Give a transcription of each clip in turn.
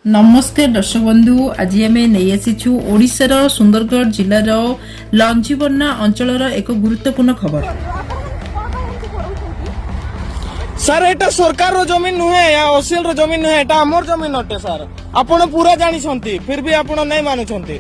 नमस्कार दर्शक बंधु आज आम नहीं आसीचु ओडिशार सुंदरगढ़ जिलार लंजीबन्ना अंचल एक गुरुत्वपूर्ण खबर। सर एटा सरकार रो जमीन नुहे या ओसिल रो जमीन नुहे, एटा हमर जमीन अटे सर। आपण पूरा जानी छंती फिर भी आपण नहीं मानु छंती।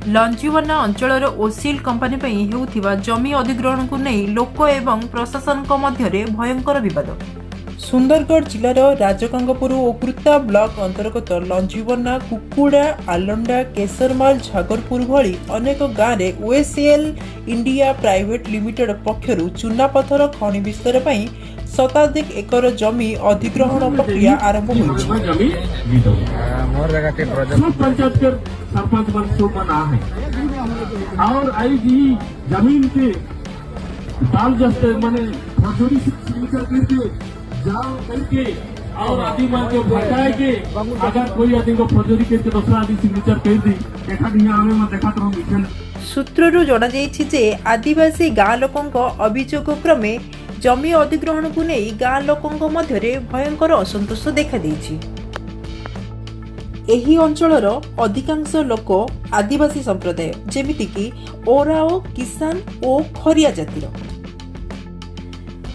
लंजीबन्ना अंचल ओसिल कंपानी हेउथिबा जमी अधिग्रहण को नहीं लोक एवं प्रशासन मध्य भयंकर विवाद। सुंदरगढ़ जिलार राजगंगपुर और कुर्ता ब्लॉक अंतर्गत लंजीबन्ना कुकुड़ा आलंडा केसरमाल झागरपुर भली अनेक गाँव में ओएसएल इंडिया प्राइवेट लिमिटेड पक्षर चूनापथर खनि विस्तार पर शताधिक एकर जमी अधिग्रहण प्रक्रिया आरंभ होइछि। सरपंच बन शो बना है और आई जी जमीन के दाल जस्ते मैंने फसोरी सिग्नेचर करके जाओ करके और आदि मान के भटकाए के अगर कोई आदि को फसोरी करके दूसरा आदि सिग्नेचर कर दी एका दिन आवे में देखा तो मिशन सूत्ररू जना जाइछि जे आदिवासी गाँ लोकंक अभियोग क्रमे जमी अधिग्रहण को नहीं गाँ लोकंक मध्य भयंकर असंतोष देखा देइछि। एही अंचलर अधिकांश लोक आदिवासी संप्रदाय जेमितिकी ओराओ किसान और खरिया जातिर।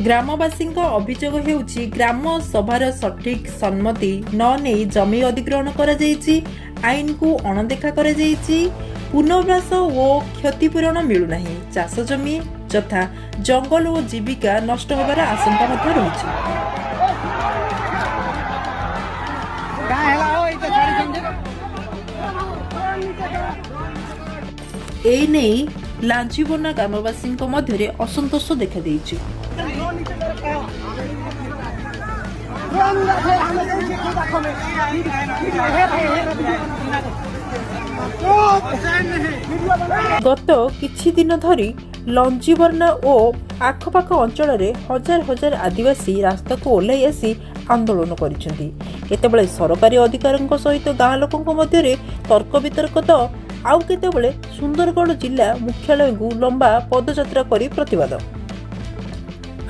ग्रामवासी अभियोग हेउछि ग्राम सभार सठिक सम्मति न नहीं जमी अधिग्रहण करा जाइछि, आईन को अणदेखा करा जाइछि, पुनर्वास और क्षतिपूरण मिलु नाही, चाष जमी तथा जंगल और जीविका नष्ट होबार आशंका मध्य रहिछि। ए नहीं लांजीबन्ना ग्रामवासी मध्य असंतोष देखा देइछि। गत किछि दिन धरी लंजीबन्ना और आखपाख अंचल में हजार हजार आदिवासी रास्ता को ओह्लाई आसी आंदोलन करिसेंती। केतेबेले सरकारी अधिकारीଙ୍କ सहित गाँ लोकଙ୍କ मध्य तर्क वितर्क तो आउ केतेबेले सुंदरगढ़ जिला मुख्यालय को लंबा पदयात्रा करी प्रतिवाद।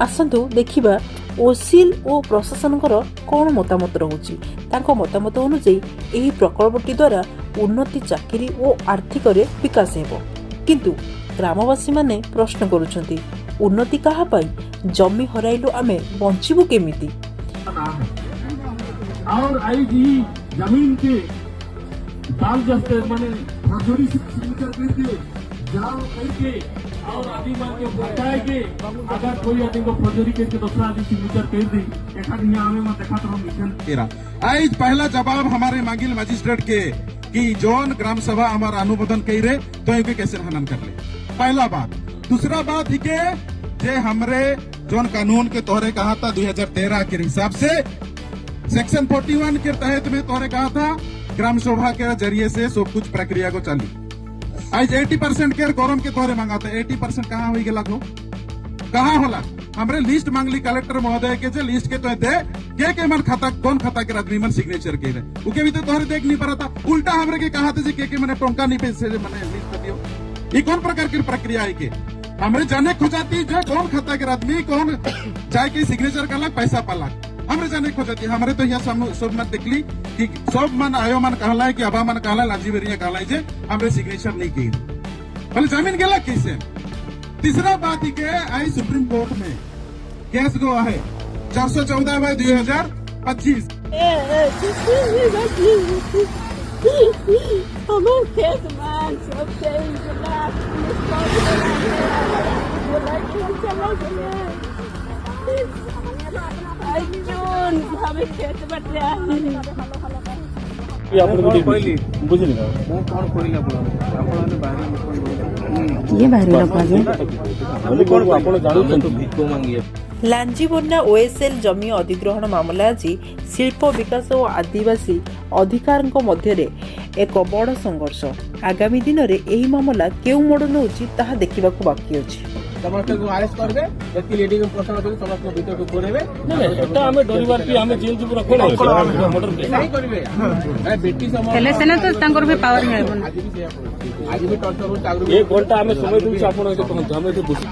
आसंतु देखिबा ओसिल और प्रशासन कौन मतामत रहुछि। तांको मतामत अनुसार एही प्रकल्पटी द्वारा उन्नति चाकरी और आर्थिक विकास हेबो, किंतु ग्रामवासी माने प्रश्न करुछंती उन्नति कहा पाई, जमी हराइलु आमे बंचिबु केमिति। और आई जी जमीन के दाल जस्ते मैंने फसोरी सिग्नेचर करके जाओ करके और आदि मान के भटकाए के अगर कोई आदि को फसोरी करके दूसरा आदि सिग्नेचर कर दी एका दिन आवे में देखा तो मिशन आज पहला जवाब हमारे मांगिल मजिस्ट्रेट के कि जोन ग्राम सभा हमारा अनुमोदन करे तो इनके कैसे हनन कर ले। पहला बात। दूसरा बात ही के जे हमरे जोन कानून के तोहरे कहा था 2013 के हिसाब से सेक्शन 41 के तहत में तोहरे कहा था ग्राम सभा के जरिए से सब कुछ प्रक्रिया को चली। आज 80% के गौरम के तोहरे मांगा था, 80% कहाँ हुई गला को कहाँ होला। हमरे लिस्ट मांगली कलेक्टर महोदय के जे लिस्ट के तो दे के मन खाता कौन खाता के आदमी मन सिग्नेचर के रहे उके भी तो तोहरे देख नहीं पा था। उल्टा हमरे के कहा था जे के मैंने टोंका नहीं पैसे मैंने लिस्ट दियो। ये कौन प्रकार की प्रक्रिया है के हमरे जाने खोजाती जो कौन खाता के आदमी कौन जाए के सिग्नेचर का पैसा पाला हमरे जाने खोजती। हमरे तो यहाँ सब मन देखली कि सब मन आयो मन कहला है कि अबा मन कहला लाजीबेरिया कहला है जे हमरे सिग्नेचर नहीं की भले जमीन गेला कैसे। तीसरा बात ही के आई सुप्रीम कोर्ट में केस गो है 414/2025 लांजीबन्ना ओएसएल जमी अधिग्रहण मामला आज शिल्प विकास और आदिवासी अधिकार मध्य एक बड़ संघर्ष। आगामी दिन में यही मामला केउ मोड़ नउछि ताहा देखिबाकू बाकी अछि। समस्त को अरेस्ट करबे एति लेडी को प्रश्न करी समस्त को भीतर को कोरेबे नै एटा हमें डरिवार की हमें जेल जुपुरा खोला मर्डर नहीं करबे ए बेटी समस्त हेले सेना तो तांकर भी पावर हेबन आज भी टॉर्चर हो ये घंटा हमें समय दूछ आपण एते कहंतु हमें